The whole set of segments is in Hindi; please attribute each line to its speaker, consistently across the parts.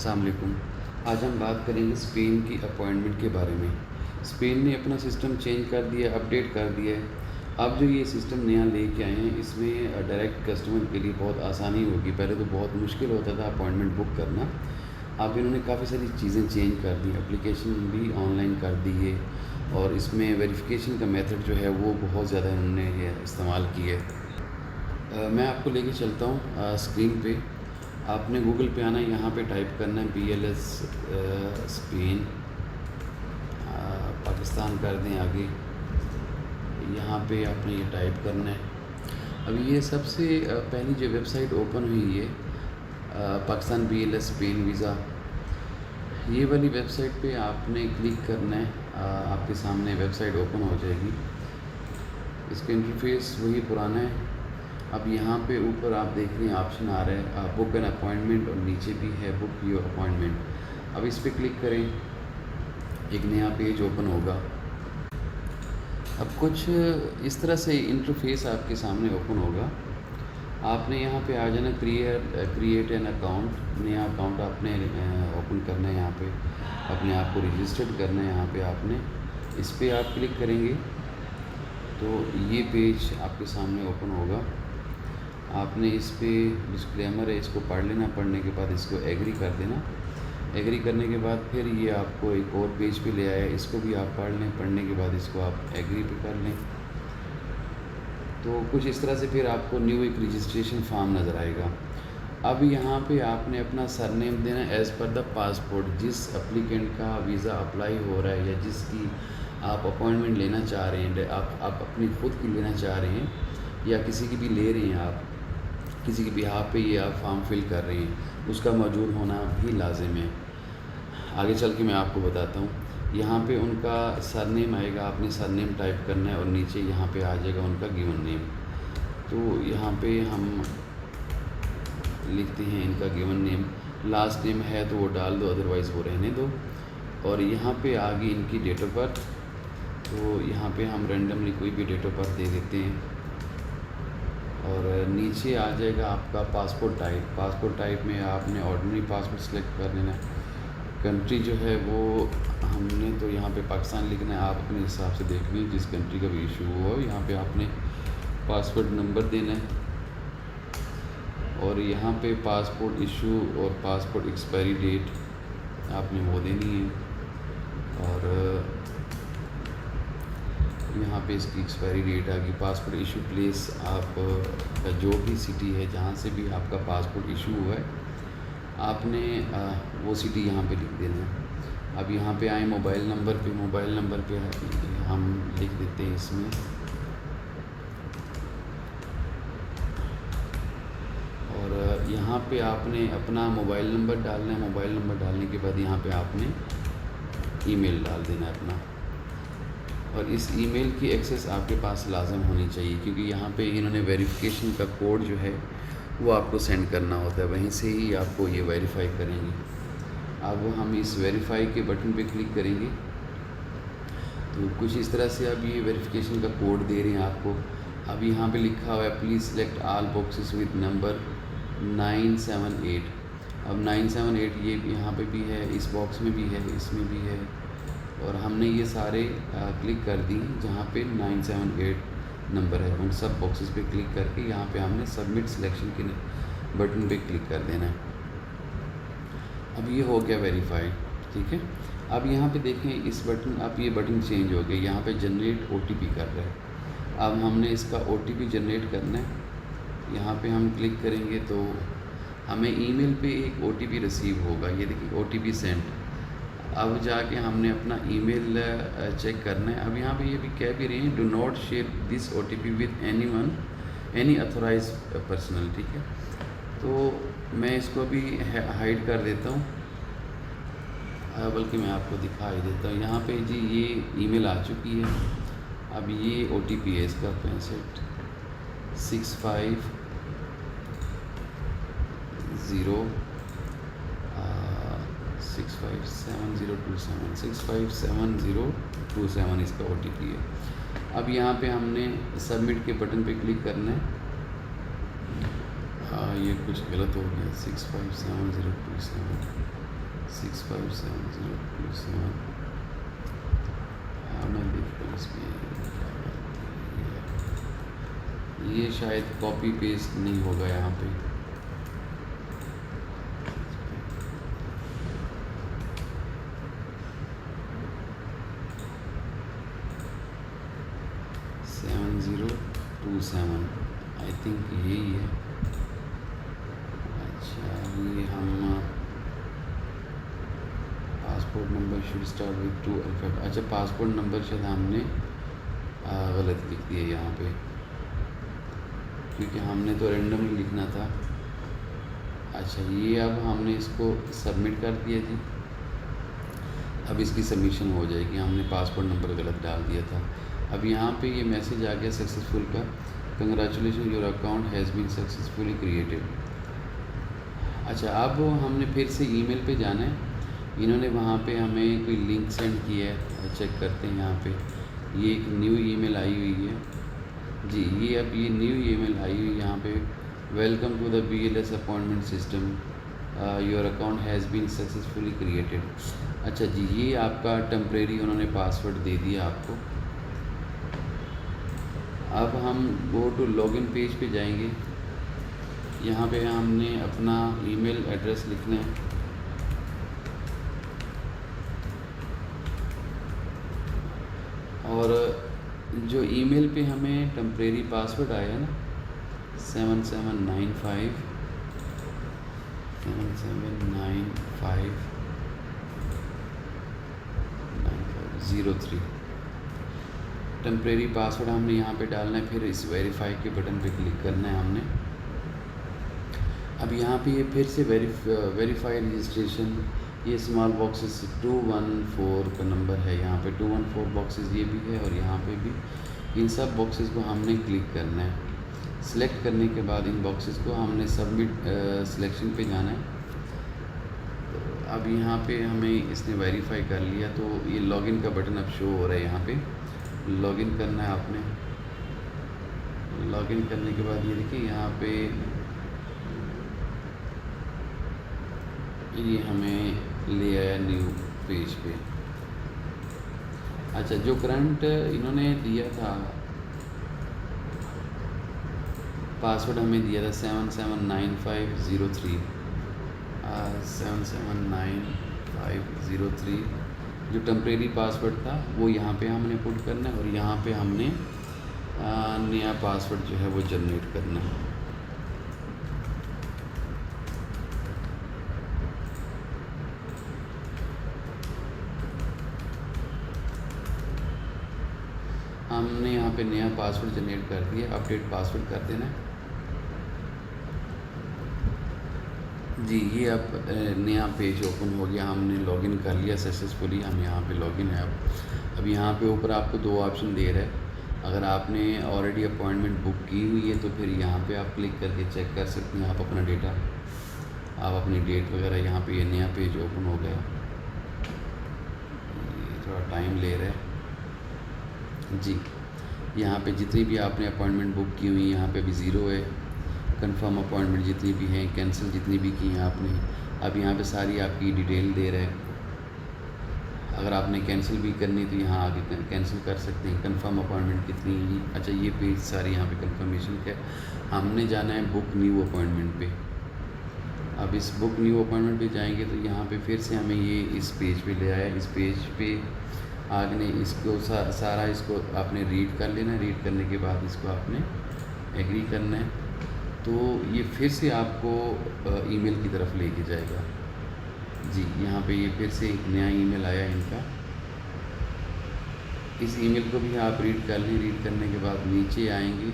Speaker 1: अस्सलाम वालेकुम। आज हम बात करेंगे स्पेन की अपॉइंटमेंट के बारे में। स्पेन ने अपना सिस्टम चेंज कर दिया, अपडेट कर दिया है। अब जो ये सिस्टम नया लेके आए हैं, इसमें डायरेक्ट कस्टमर के लिए बहुत आसानी होगी। पहले तो बहुत मुश्किल होता था अपॉइंटमेंट बुक करना। अब इन्होंने काफ़ी सारी चीज़ें चेंज कर दी, एप्लीकेशन भी ऑनलाइन कर दी है और इसमें वेरिफ़िकेशन का मेथड जो है वो बहुत ज़्यादा इन्होंने इस्तेमाल किया है। मैं आपको लेके चलता हूँ स्क्रीन पे। आपने गूगल पे आना है, यहाँ पे टाइप करना है BLS स्पेन, पाकिस्तान कर दें आगे। यहाँ पे आपने ये टाइप करना है। अब ये सबसे पहली जो वेबसाइट ओपन हुई है पाकिस्तान BLS स्पेन वीज़ा, ये वाली वेबसाइट पे आपने क्लिक करना है। आपके सामने वेबसाइट ओपन हो जाएगी। इसका इंटरफेस वही पुराना है। अब यहाँ पे ऊपर आप देख रहे हैं ऑप्शन आ रहा है बुक एन अपॉइंटमेंट और नीचे भी है बुक योर अपॉइंटमेंट। अब इस पर क्लिक करें, एक नया पेज ओपन होगा। अब कुछ इस तरह से इंटरफेस आपके सामने ओपन होगा। आपने यहाँ पे आ जाना, क्रिएट एन अकाउंट, नया अकाउंट आपने ओपन करना है। यहाँ पे अपने आप को रजिस्टर्ड करना है। यहाँ पे आपने इस पर आप क्लिक करेंगे तो ये पेज आपके सामने ओपन होगा। आपने इस पे डिस्क्लेमर है, इसको पढ़ लेना। पढ़ने के बाद इसको एग्री कर देना। एग्री करने के बाद फिर ये आपको एक और पेज पे ले आया, इसको भी आप पढ़ लें। पढ़ने के बाद इसको आप एग्री पे कर लें। तो कुछ इस तरह से फिर आपको न्यू एक रजिस्ट्रेशन फॉर्म नज़र आएगा। अब यहाँ पे आपने अपना सरनेम देना एज़ पर द पासपोर्ट। जिस एप्लीकेंट का वीज़ा अप्लाई हो रहा है या जिसकी आप अपॉइंटमेंट लेना चाह रहे हैं, आप अपनी ख़ुद की लेना चाह रहे हैं या किसी की भी ले रहे हैं, आप किसी के बिहाफ पे ये आप फॉर्म फिल कर रहे हैं, उसका मौजूद होना भी लाजिम है। आगे चल के मैं आपको बताता हूँ। यहाँ पे उनका सरनेम आएगा, आपने सरनेम टाइप करना है और नीचे यहाँ पे आ जाएगा उनका गिवन नेम। तो यहाँ पे हम लिखते हैं इनका गिवन नेम। लास्ट नेम है तो वो डाल दो, अदरवाइज़ वो रहने दो। और यहाँ पे आ गई इनकी डेट ऑफ बर्थ। तो यहाँ पे हम रेंडमली कोई भी डेट ऑफ बर्थ दे देते हैं। और नीचे आ जाएगा आपका पासपोर्ट टाइप। पासपोर्ट टाइप में आपने ऑर्डिनरी पासपोर्ट सेलेक्ट कर लेना है। कंट्री जो है वो हमने तो यहाँ पे पाकिस्तान लिखना है। आप अपने हिसाब से देख लीजिए जिस कंट्री का भी इशू हो। यहाँ पे आपने पासपोर्ट नंबर देना है और यहाँ पे पासपोर्ट इशू और पासपोर्ट एक्सपायरी डेट आपने वो देनी है। और यहाँ पे इसकी एक्सपायरी डेट आ गई। पासपोर्ट इशू प्लेस, आप जो भी सिटी है जहाँ से भी आपका पासपोर्ट इशू हुआ है, आपने वो सिटी यहाँ पे लिख देना है। अब यहाँ पे आए मोबाइल नंबर पे। मोबाइल नंबर पे हम लिख देते हैं इसमें और यहाँ पे आपने अपना मोबाइल नंबर डालना है। मोबाइल नंबर डालने के बाद यहाँ पे आपने ईमेल डाल देना है अपना। और इस ईमेल की एक्सेस आपके पास लाजम होनी चाहिए, क्योंकि यहाँ पे इन्होंने वेरिफिकेशन का कोड जो है वो आपको सेंड करना होता है, वहीं से ही आपको ये वेरीफाई करेंगे। अब हम इस वेरीफाई के बटन पे क्लिक करेंगे तो कुछ इस तरह से अब ये वेरिफिकेशन का कोड दे रहे हैं आपको। अब यहाँ पे लिखा हुआ है please select all boxes with number 978। अब 978 ये यहाँ पे भी है, इस बॉक्स में भी है, इसमें भी है। और हमने ये सारे क्लिक कर दी जहाँ पे 978 नंबर है। उन सब बॉक्सेस पे क्लिक करके यहाँ पे हमने सबमिट सिलेक्शन के बटन पे क्लिक कर देना है। अब ये हो गया वेरीफाइड, ठीक है। अब यहाँ पे देखें इस बटन, अब ये बटन चेंज हो गया। यहाँ पे जनरेट OTP कर रहा है। अब हमने इसका OTP जनरेट करना है। यहाँ पे हम क्लिक करेंगे तो हमें ईमेल पे एक OTP रिसीव होगा। ये देखिए OTP सेंड। अब जाके हमने अपना ईमेल चेक करना है। अब यहाँ पे ये भी कह भी रहे हैं do not share this OTP with any authorize personal, ठीक है। तो मैं इसको भी हाइड कर देता हूँ, बल्कि मैं आपको दिखा ही देता हूँ। यहाँ पे जी ये ईमेल आ चुकी है। अब ये OTP है इसका 6560 657027 इसका OTP है। अब यहाँ पे हमने सबमिट के बटन पे क्लिक करना है। ये कुछ गलत हो गया, 657027। 657027। हाँ मैं देख रहा हूँ इसमें ये शायद कॉपी पेस्ट नहीं होगा यहाँ पे। सेवन 7027 आई थिंक यही है। अच्छा ये हम passport number should start with 2 alphabet. अच्छा पासपोर्ट नंबर शायद हमने गलत लिख दिया यहाँ पे, क्योंकि हमने तो रेंडमली लिखना था। अच्छा ये अब हमने इसको सबमिट कर दिया जी। अब इसकी सबमिशन हो जाएगी। हमने पासपोर्ट नंबर गलत डाल दिया था। अब यहाँ पे ये मैसेज आ गया सक्सेसफुल का, congratulation your account has been successfully created. अच्छा अब हमने फिर से ईमेल पे जाना है। इन्होंने वहाँ पे हमें कोई लिंक सेंड किया है, चेक करते हैं। यहाँ पे ये एक न्यू ईमेल आई हुई है जी। ये अब ये न्यू ईमेल आई हुई यहाँ पे, welcome to the BLS appointment system, your account has been successfully created. अच्छा जी ये आपका टेम्परेरी उन्होंने पासवर्ड दे दिया आपको। अब हम गो टू लॉगिन पेज पे जाएंगे। यहाँ पे हमने अपना ईमेल एड्रेस लिखना है और जो ईमेल पे हमें टेम्परेरी पासवर्ड आया ना 7795 टेम्परेरी पासवर्ड हमने यहाँ पे डालना है। फिर इस वेरीफाई के बटन पे क्लिक करना है हमने। अब यहाँ पे ये फिर से वेरीफाई रजिस्ट्रेशन, ये स्मॉल बॉक्सेस 214 का नंबर है। यहाँ पे 214 बॉक्सेस ये भी है और यहाँ पे भी। इन सब बॉक्सेस को हमने क्लिक करना है। सिलेक्ट करने के बाद इन बॉक्सेस को हमने सबमिट सिलेक्शन पे जाना है। तो अब यहाँ पे हमें इसने वेरीफाई कर लिया, तो ये लॉगिन का बटन अब शो हो रहा है। यहाँ पे लॉगिन करना है आपने। लॉगिन करने के बाद ये देखिए यहाँ पे ये हमें ले आया न्यू पेज पे। अच्छा जो करंट इन्होंने दिया था पासवर्ड हमें दिया था 779503 779503 जो टेम्परेरी पासवर्ड था वो यहाँ पे हमने पुट करना है और यहाँ पे हमने नया पासवर्ड जो है वो जनरेट करना है। हमने यहाँ पे नया पासवर्ड जनरेट कर दिया। अपडेट पासवर्ड कर देना है जी। ये अब नया पेज ओपन हो गया। हमने लॉगिन कर लिया सक्सेसफुली। हम यहाँ पे लॉगिन है। अब यहाँ पे ऊपर आपको दो ऑप्शन दे रहा है। अगर आपने ऑलरेडी अपॉइंटमेंट बुक की हुई है तो फिर यहाँ पे आप क्लिक करके चेक कर सकते हैं आप अपना डेटा, आप अपनी डेट वगैरह। यहाँ पे ये नया पेज ओपन हो गया। ये थोड़ा टाइम ले रहा है जी। यहाँ पे जितनी भी आपने अपॉइंटमेंट बुक की हुई यहाँ पे भी ज़ीरो है। कंफर्म अपॉइंटमेंट जितनी भी हैं, कैंसिल जितनी भी की हैं आपने, अब यहाँ पे सारी आपकी डिटेल दे रहा है। अगर आपने कैंसिल भी करनी तो यहाँ आगे कैंसिल कर सकते हैं। कंफर्म अपॉइंटमेंट कितनी। अच्छा ये पेज सारी यहाँ पे कंफर्मेशन का। हमने जाना है बुक न्यू अपॉइंटमेंट पे। अब इस बुक न्यू अपॉइंटमेंट पे जाएंगे तो यहाँ पे फिर से हमें ये इस पेज पे ले आया। इस पेज पे आगे इसको सारा इसको आपने रीड कर लेना है। रीड करने के बाद इसको आपने एग्री करना है। तो ये फिर से आपको ईमेल की तरफ लेके जाएगा जी। यहाँ पे ये फिर से एक नया ईमेल आया इनका। इस ईमेल को भी आप रीड कर लें। रीड करने के बाद नीचे आएंगे,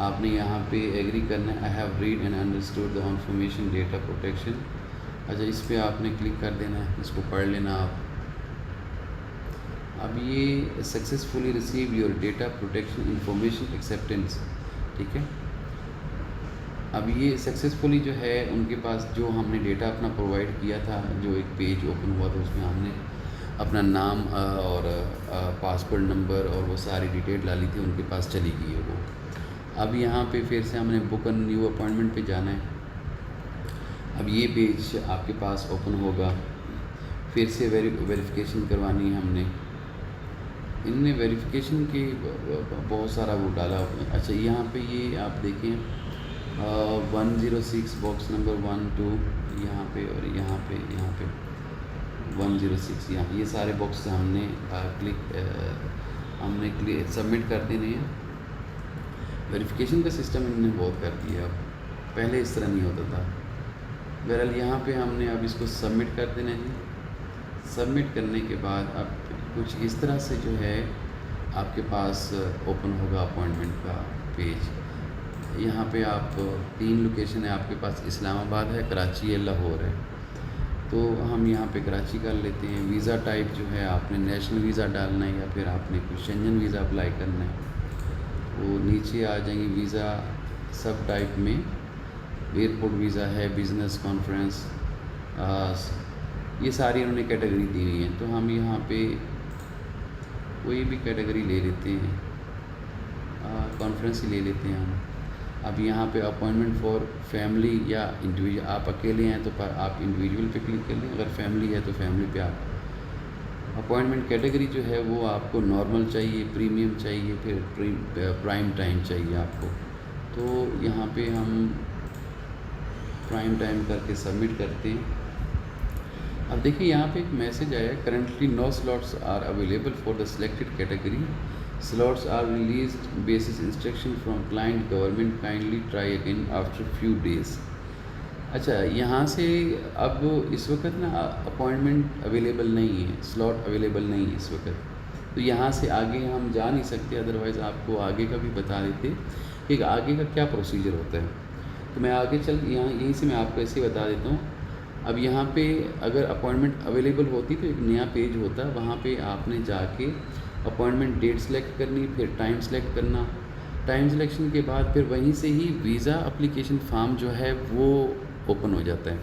Speaker 1: आपने यहाँ पे एग्री करना है। I have read and understood the information data protection. अच्छा इस पर आपने क्लिक कर देना है, इसको पढ़ लेना आप। अब ये successfully receive your data protection information acceptance, ठीक है। अब ये सक्सेसफुली जो है उनके पास जो हमने डेटा अपना प्रोवाइड किया था, जो एक पेज ओपन हुआ था उसमें हमने अपना नाम और पासपोर्ट नंबर और वो सारी डिटेल डाली थी, उनके पास चली गई है वो। अब यहाँ पे फिर से हमने बुक एन न्यू अपॉइंटमेंट पे जाना है। अब ये पेज आपके पास ओपन होगा। फिर से वेरिफिकेशन करवानी है हमने। इनने वेरिफिकेशन की बहुत सारा वो डाला। अच्छा, यहाँ पे ये आप देखें 106 बॉक्स नंबर 1 2 यहाँ पे, और यहाँ पे 106 यहाँ, ये सारे बॉक्स हमने क्लिक सबमिट कर देने हैं। वेरिफिकेशन का सिस्टम इन्होंने बहुत कर दिया, अब पहले इस तरह नहीं होता था। बहरहाल यहाँ पे हमने अब इसको सबमिट कर देना है। सबमिट करने के बाद अब कुछ इस तरह से जो है आपके पास ओपन होगा अपॉइंटमेंट का पेज। यहाँ पे आप 3 लोकेशन है आपके पास, इस्लामाबाद है, कराची है, लाहौर है। तो हम यहाँ पे कराची कर लेते हैं। वीज़ा टाइप जो है आपने नेशनल वीज़ा डालना है या फिर आपने कुछ शेंजन वीज़ा अप्लाई करना है। वो नीचे आ जाएंगे वीज़ा सब टाइप में, एयरपोर्ट वीज़ा है, बिज़नेस, कॉन्फ्रेंस, ये सारी उन्होंने कैटेगरी दी हुई है। तो हम यहाँ पे कोई भी कैटेगरी ले लेते हैं, कॉन्फ्रेंस ही ले लेते हैं हम। अब यहाँ पे अपॉइंटमेंट फॉर फैमिली या इंडिविजुअल, आप अकेले हैं तो आप इंडिविजुअल पे क्लिक कर लें, अगर फैमिली है तो फैमिली पे आप। अपॉइंटमेंट कैटेगरी जो है वो आपको नॉर्मल चाहिए, प्रीमियम चाहिए, फिर प्राइम टाइम चाहिए आपको। तो यहाँ पे हम प्राइम टाइम करके सबमिट करते हैं। अब देखिए यहाँ पे एक मैसेज आया है, currently no slots are available for the selected category, slots are released basis instruction from client government, kindly try again after few days. अच्छा, यहाँ से अब इस वक्त ना अपॉइंटमेंट अवेलेबल नहीं है, स्लॉट अवेलेबल नहीं है इस वक्त। तो यहाँ से आगे हम जा नहीं सकते, अदरवाइज़ आपको आगे का भी बता देते कि आगे का क्या प्रोसीजर होता है। तो मैं आगे चल यहीं से मैं आपको ऐसे बता देता हूँ। अब यहाँ पे अगर अपॉइंटमेंट अवेलेबल होती तो एक नया पेज होता, वहाँ पे आपने जाके अपॉइंटमेंट डेट सेलेक्ट करनी, फिर टाइम सेलेक्ट करना। टाइम सिलेक्शन के बाद फिर वहीं से ही वीज़ा एप्लीकेशन फॉर्म जो है वो ओपन हो जाता है।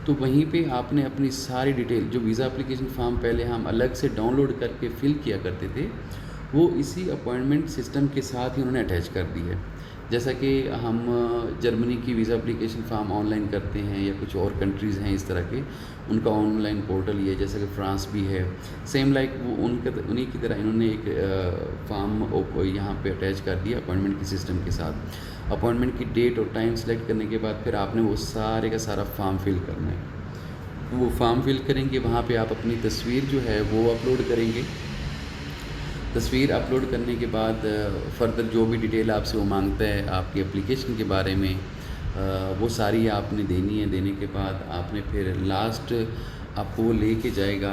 Speaker 1: तो वहीं पे आपने अपनी सारी डिटेल, जो वीज़ा एप्लीकेशन फॉर्म पहले हम अलग से डाउनलोड करके फ़िल किया करते थे, वो इसी अपॉइंटमेंट सिस्टम के साथ ही उन्होंने अटैच कर दी है। जैसा कि हम जर्मनी की वीज़ा एप्लीकेशन फॉर्म ऑनलाइन करते हैं या कुछ और कंट्रीज़ हैं इस तरह के, उनका ऑनलाइन पोर्टल ये है, जैसा कि फ़्रांस भी है, सेम लाइक वो उन्हीं की तरह इन्होंने एक फॉर्म यहाँ पे अटैच कर दिया अपॉइंटमेंट के सिस्टम के साथ। अपॉइंटमेंट की डेट और टाइम सेलेक्ट करने के बाद फिर आपने वो सारे का सारा फॉर्म फिल करना है। वो फॉर्म फिल करेंगे, वहाँ पर आप अपनी तस्वीर जो है वो अपलोड करेंगे। तस्वीर अपलोड करने के बाद फ़र्दर जो भी डिटेल आपसे वो मांगता है आपकी एप्लीकेशन के बारे में, वो सारी आपने देनी है। देने के बाद आपने फिर लास्ट आपको वो लेके जाएगा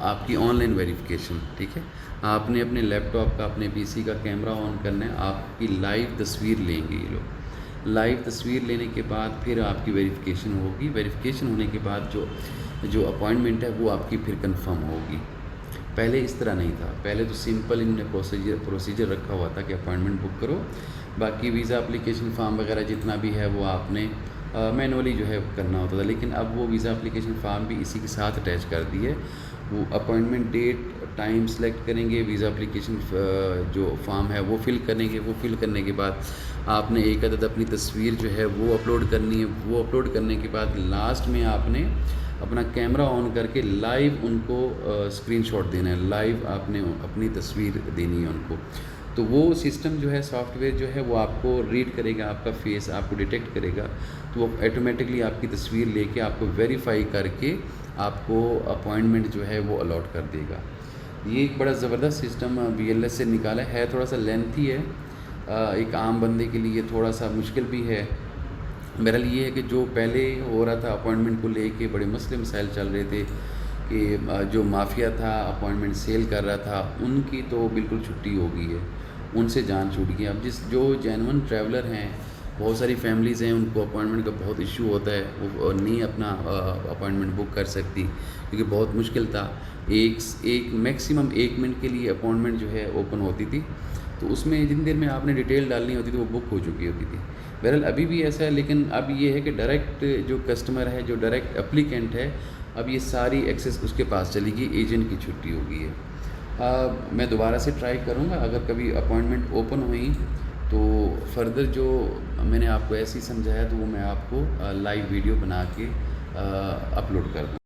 Speaker 1: आपकी ऑनलाइन वेरिफिकेशन। ठीक है, आपने अपने लैपटॉप का, अपने पीसी का कैमरा ऑन करना है, आपकी लाइव तस्वीर लेंगे ये लोग। लाइव तस्वीर लेने के बाद फिर आपकी वेरिफिकेशन होगी। वेरिफिकेशन होने के बाद जो अपॉइंटमेंट है वो आपकी फिर कंफर्म होगी। पहले इस तरह नहीं था, पहले तो सिंपल इन्होंने प्रोसीजर रखा हुआ था कि अपॉइंटमेंट बुक करो, बाकी वीज़ा एप्लीकेशन फॉर्म वगैरह जितना भी है वो आपने मैनुअली जो है करना होता था। लेकिन अब वो वीज़ा एप्लीकेशन फॉर्म भी इसी के साथ अटैच कर दी है। वो अपॉइंटमेंट डेट टाइम सेलेक्ट करेंगे, वीज़ा एप्लीकेशन जो फॉर्म है वो फिल करेंगे। वो फिल करने के बाद आपने एक अदद अपनी तस्वीर जो है वो अपलोड करनी है। वो अपलोड करने के बाद लास्ट में आपने अपना कैमरा ऑन करके लाइव उनको स्क्रीनशॉट देना है, लाइव आपने अपनी तस्वीर देनी है उनको। तो वो सिस्टम जो है, सॉफ्टवेयर जो है वो आपको रीड करेगा, आपका फेस आपको डिटेक्ट करेगा, तो वो ऑटोमेटिकली आपकी तस्वीर लेके आपको वेरीफाई करके आपको अपॉइंटमेंट जो है वो अलॉट कर देगा। ये एक बड़ा ज़बरदस्त सिस्टम BLS से निकाला है, थोड़ा सा लेंथी है, एक आम बंदे के लिए थोड़ा सा मुश्किल भी है। बहरहाल ये है कि जो पहले हो रहा था अपॉइंटमेंट को लेके बड़े मसले मसाइल चल रहे थे कि जो माफिया था अपॉइंटमेंट सेल कर रहा था, उनकी तो बिल्कुल छुट्टी हो गई है, उनसे जान छूट गई। अब जो जेन्युइन ट्रैवलर हैं, बहुत सारी फैमिलीज़ हैं, उनको अपॉइंटमेंट का बहुत इशू होता है, वो नहीं अपना अपॉइंटमेंट बुक कर सकती क्योंकि बहुत मुश्किल था। एक मैक्सिमम 1 मिनट के लिए अपॉइंटमेंट जो है ओपन होती थी, तो उसमें जितनी देर में आपने डिटेल डालनी होती थी वो बुक हो चुकी होती थी। बहरहाल अभी भी ऐसा है, लेकिन अब ये है कि डायरेक्ट जो कस्टमर है, जो डायरेक्ट एप्लीकेंट है, अब ये सारी एक्सेस उसके पास चलेगी, एजेंट की छुट्टी हो गई है। मैं दोबारा से ट्राई करूँगा, अगर कभी अपॉइंटमेंट ओपन हुई तो फ़र्दर जो मैंने आपको ऐसे ही समझाया तो वो मैं आपको लाइव वीडियो बना के अपलोड कर दूँगा।